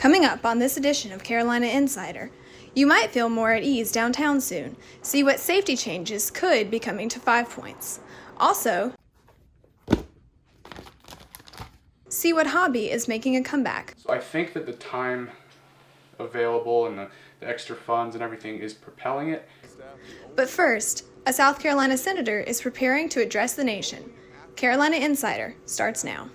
Coming up on this edition of Carolina Insider, you might feel more at ease downtown soon. See what safety changes could be coming to 5 Points. Also, see what hobby is making a comeback. So I think that the time available and the extra funds and everything is propelling it. But first, a South Carolina senator is preparing to address the nation. Carolina Insider starts now.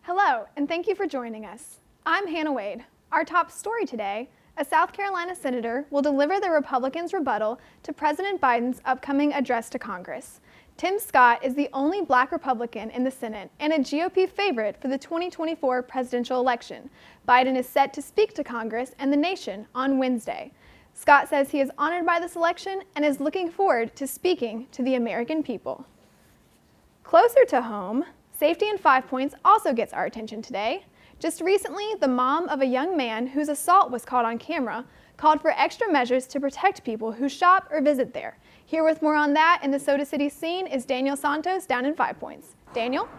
Hello, and thank you for joining us. I'm Hannah Wade. Our top story today, a South Carolina senator will deliver the Republicans' rebuttal to President Biden's upcoming address to Congress. Tim Scott is the only Black Republican in the Senate and a GOP favorite for the 2024 presidential election. Biden is set to speak to Congress and the nation on Wednesday. Scott says he is honored by this election and is looking forward to speaking to the American people. Closer to home, safety in 5 Points also gets our attention today. Just recently, the mom of a young man whose assault was caught on camera called for extra measures to protect people who shop or visit there. Here with more on that in the Soda City scene is Daniel Santos down in 5 Points. Daniel?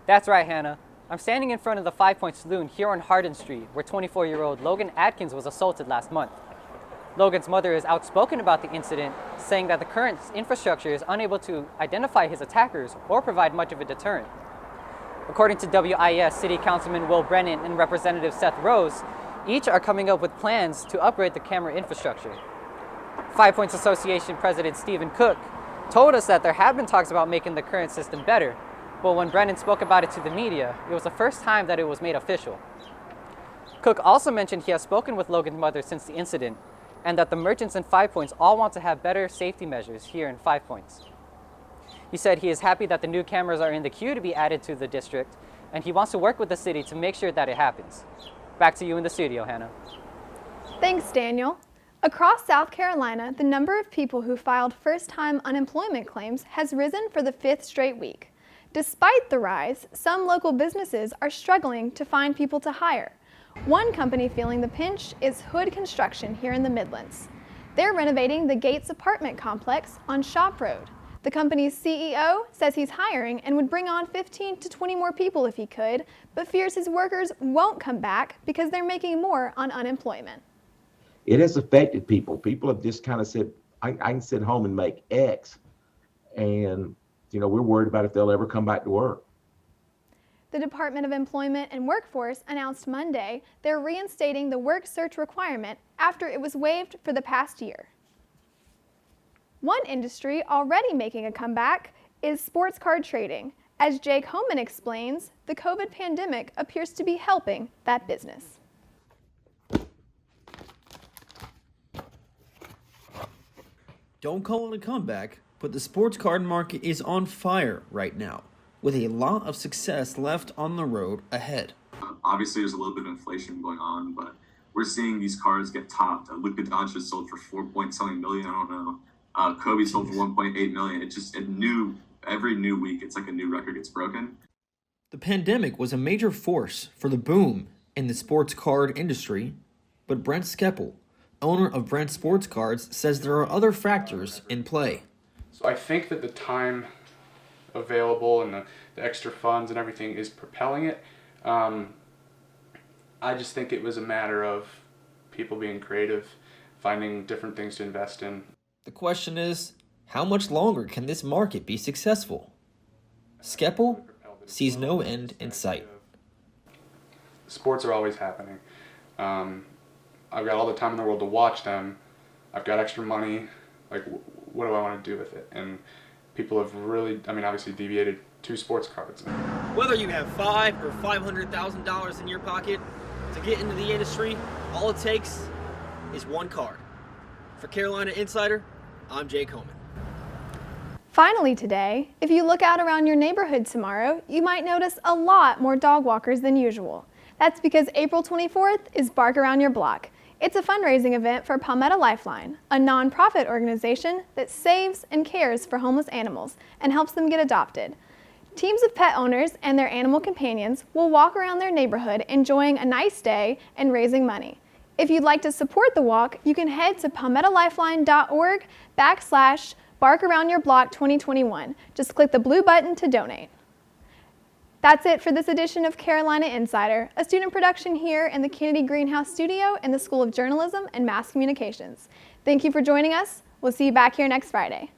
That's right, Hannah. I'm standing in front of the 5 Point Saloon here on Hardin Street, where 24-year-old Logan Atkins was assaulted last month. Logan's mother is outspoken about the incident, saying that the current infrastructure is unable to identify his attackers or provide much of a deterrent. According to WIS City Councilman Will Brennan and Representative Seth Rose, each are coming up with plans to upgrade the camera infrastructure. 5 Points Association President Stephen Cook told us that there have been talks about making the current system better, but when Brennan spoke about it to the media, it was the first time that it was made official. Cook also mentioned he has spoken with Logan's mother since the incident, and that the merchants in 5 Points all want to have better safety measures here in 5 Points. He said he is happy that the new cameras are in the queue to be added to the district, and he wants to work with the city to make sure that it happens. Back to you in the studio, Hannah. Thanks, Daniel. Across South Carolina, the number of people who filed first-time unemployment claims has risen for the 5th straight week. Despite the rise, some local businesses are struggling to find people to hire. One company feeling the pinch is Hood Construction here in the Midlands. They're renovating the Gates apartment complex on Shop Road. The company's CEO says he's hiring and would bring on 15 to 20 more people if he could, but fears his workers won't come back because they're making more on unemployment. It has affected people. People have just kind of said, I can sit home and make X. And, we're worried about if they'll ever come back to work. The Department of Employment and Workforce announced Monday they're reinstating the work search requirement after it was waived for the past year. One industry already making a comeback is sports card trading. As Jake Homan explains, the COVID pandemic appears to be helping that business. Don't call it a comeback, but the sports card market is on fire right now, with a lot of success left on the road ahead. Obviously, there's a little bit of inflation going on, but we're seeing these cards get topped. Luka Doncic sold for 4-point-something million, I don't know. Kobe sold for 1.8 million. It's just every new week, it's like a new record gets broken. The pandemic was a major force for the boom in the sports card industry, but Brent Skeppel, owner of Brent Sports Cards, says there are other factors in play. So I think that the time available and the extra funds and everything is propelling it. I just think it was a matter of people being creative, finding different things to invest in. The question is, how much longer can this market be successful? Skeppel sees no end in sight. Sports are always happening. I've got all the time in the world to watch them. I've got extra money. Like, what do I want to do with it? And people have really, obviously deviated to sports cards. Whether you have $500,000 or $500,000 in your pocket to get into the industry, all it takes is one card. For Carolina Insider, I'm Jake Homan. Finally today, if you look out around your neighborhood tomorrow, you might notice a lot more dog walkers than usual. That's because April 24th is Bark Around Your Block. It's a fundraising event for Palmetto Lifeline, a nonprofit organization that saves and cares for homeless animals and helps them get adopted. Teams of pet owners and their animal companions will walk around their neighborhood enjoying a nice day and raising money. If you'd like to support the walk, you can head to palmettalifeline.org/BarkAroundYourBlock 2021. Just click the blue button to donate. That's it for this edition of Carolina Insider, a student production here in the Kennedy Greenhouse studio in the School of Journalism and Mass Communications. Thank you for joining us. We'll see you back here next Friday.